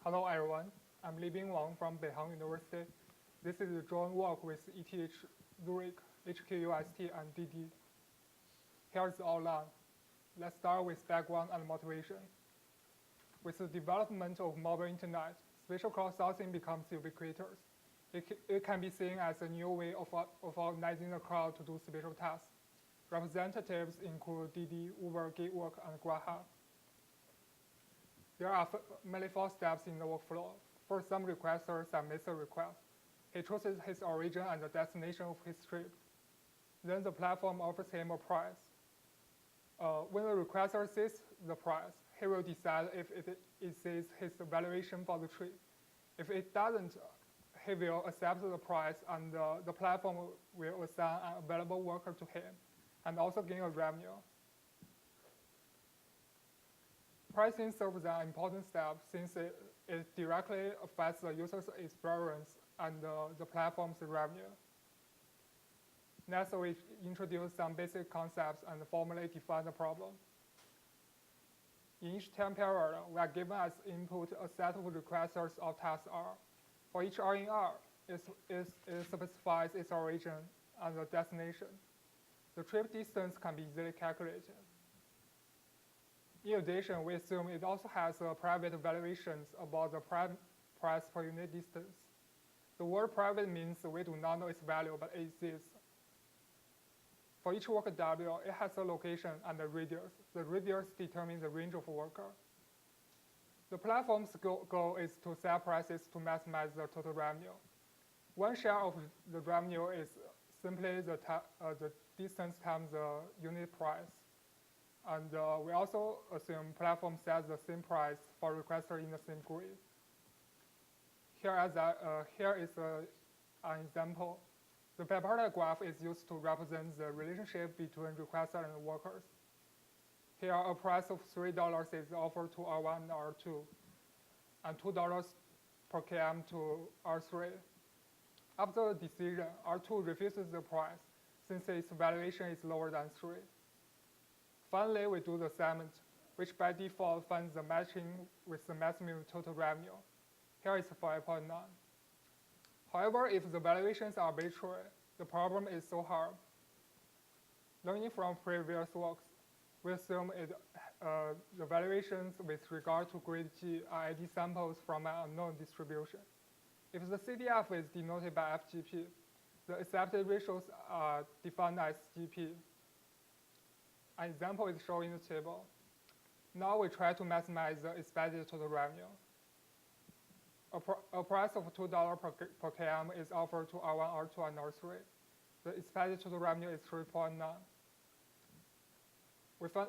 Hello everyone, I'm Libin Wang from Beihang University. This is a joint work with ETH Zurich, HKUST, and DD. Here's the outline. Let's start with background and motivation. With the development of mobile internet, spatial crowdsourcing becomes ubiquitous. It can be seen as a new way of organizing the crowd to do spatial tasks. Representatives include DD, Uber, Gatework, and Graham. There are mainly 4 steps in the workflow. First, some requester submits a request. He chooses his origin and the destination of his trip. Then the platform offers him a price. When the requester sees the price, he will decide if it exceeds his valuation for the trip. If it doesn't, he will accept the price, and the platform will assign an available worker to him, and also gain a revenue. Pricing serves an important step since it directly affects the user's experience and the platform's revenue. Next, we introduce some basic concepts and formally define the problem. In each time period, we are given as input a set of requesters or tasks R. For each R in R, it specifies its origin and the destination. The trip distance can be easily calculated. In addition, we assume it also has private valuations about the price per unit distance. The word private means we do not know its value, but it exists. For each worker W, it has a location and a radius. The radius determines the range of a worker. The platform's goal is to set prices to maximize the total revenue. One share of the revenue is simply the distance times the unit price. And we also assume platform sets the same price for requester in the same grid. Here is an example. The bipartite graph is used to represent the relationship between requester and workers. Here, a price of $3 is offered to R1 and R2, and $2 per km to R3. After the decision, R2 refuses the price since its valuation is lower than 3. Finally, we do the assignment, which by default finds the matching with the maximum total revenue. Here is 5.9. However, if the valuations are arbitrary, the problem is so hard. Learning from previous works, we assume the valuations with regard to grid G are ID samples from an unknown distribution. If the CDF is denoted by FGP, the accepted ratios are defined as GP. An example is shown in the table. Now we try to maximize the expected total revenue. A price of $2 per km is offered to R1, R2, and R3. The expected total revenue is 3.9.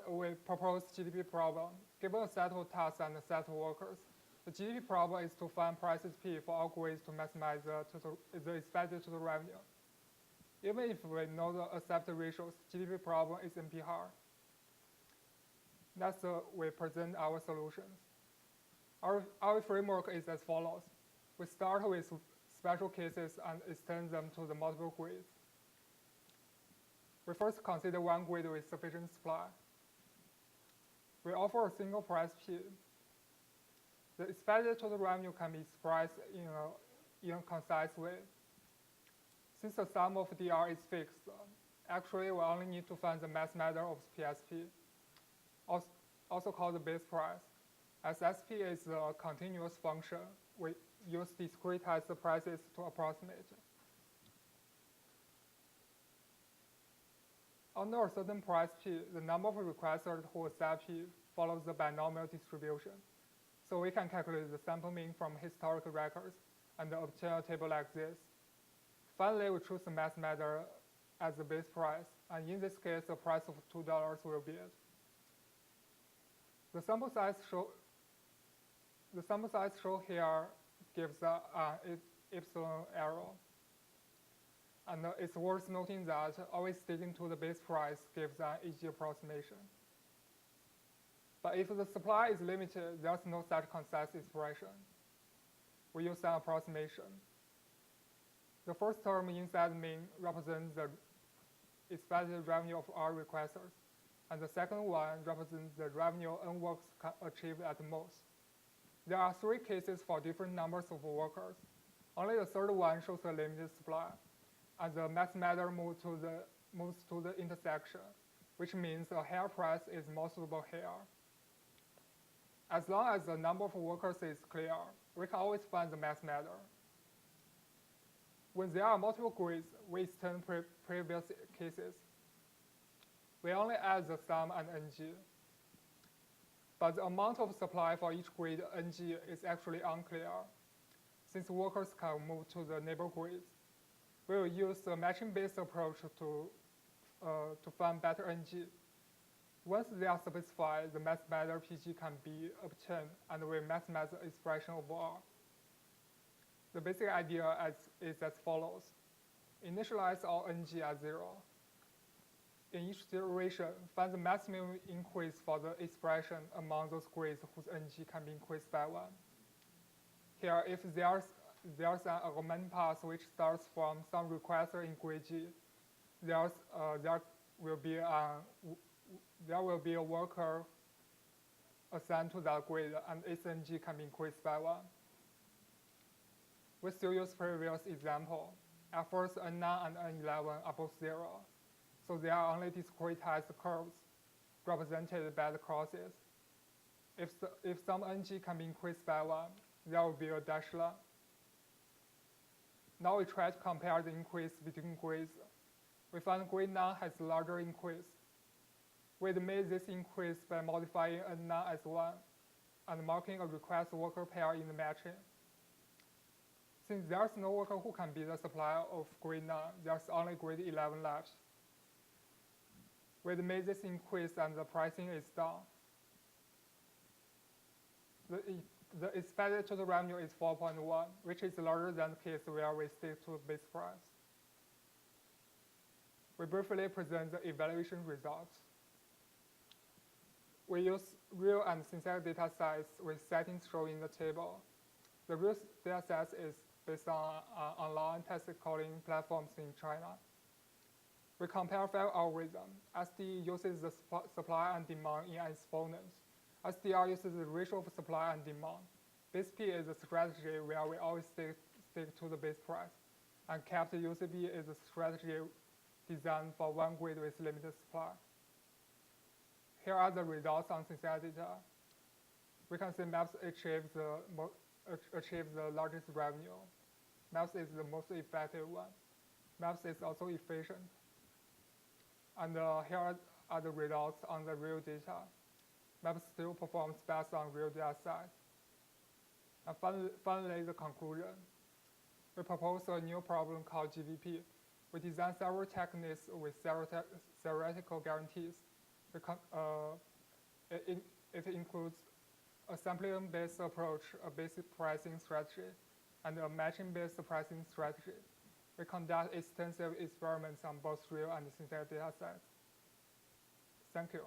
We propose GDP problem. Given a set of tasks and a set of workers, the GDP problem is to find prices P for all grids to maximize the expected total revenue. Even if we know the accepted ratios, GDP problem is NP hard. Next, we present our solutions. Our framework is as follows. We start with special cases and extend them to the multiple grids. We first consider one grid with sufficient supply. We offer a single price P. The expected total revenue can be expressed in a concise way. Since the sum of DR is fixed, actually we only need to find the mass matter of PSP, also called the base price. As SP is a continuous function, we use discretized prices to approximate. Under a certain price P, the number of requesters who accept P follows the binomial distribution. So we can calculate the sample mean from historical records and obtain a table like this. Finally, we choose the mass matter as the base price, and in this case, the price of $2 will be it. The sample size shown here gives an epsilon error. And it's worth noting that always sticking to the base price gives an easy approximation. But if the supply is limited, there's no such concise expression. We use an approximation. The first term inside mean represents the expected revenue of R requesters, and the second one represents the revenue N works can achieve at most. There are 3 cases for different numbers of workers. Only the third one shows a limited supply, and the mass matter moves to the intersection, which means a higher price is more suitable here. As long as the number of workers is clear, we can always find the mass matter. When there are multiple grids, we extend previous cases. We only add the sum and ng. But the amount of supply for each grid ng is actually unclear. Since workers can move to the neighbor grids, we will use the matching-based approach to find better ng. Once they are specified, the mass matter PG can be obtained, and we maximize the expression overall. The basic idea is as follows. Initialize all ng at 0. In each iteration, find the maximum increase for the expression among those grids whose ng can be increased by 1. Here, if there's an augmented path which starts from some requester in grid G, there will be a worker assigned to that grid, and its ng can be increased by 1. We still use previous example. At first, N9 and N11 are both 0, so they are only discretized curves represented by the crosses. If some ng can be increased by 1, there will be a dashed line. Now we try to compare the increase between grids. We find grid 9 has a larger increase. We made this increase by modifying N9 as 1 and marking a request worker pair in the matching. Since there's no worker who can be the supplier of grid 9, there's only grid 11 left. We made this increase and the pricing is down. The expected total revenue is 4.1, which is larger than the case where we stick to base price. We briefly present the evaluation results. We use real and synthetic data sets with settings shown in the table. The real data set is based on online test coding platforms in China. We compare 5 algorithms. SDE uses the supply and demand in exponents. SDR uses the ratio of supply and demand. Base P is a strategy where we always stick to the base price. And capped UCB is a strategy designed for one grid with limited supply. Here are the results on synthetic data. We can see MAPS achieves the largest revenue. MAPS is the most effective one. MAPS is also efficient. And here are the results on the real data. MAPS still performs best on real data sets. And finally, the conclusion. We propose a new problem called GVP. We design several techniques with theoretical guarantees. It includes a sampling-based approach, a basic pricing strategy, and a matching-based pricing strategy. We conduct extensive experiments on both real and synthetic data sets. Thank you.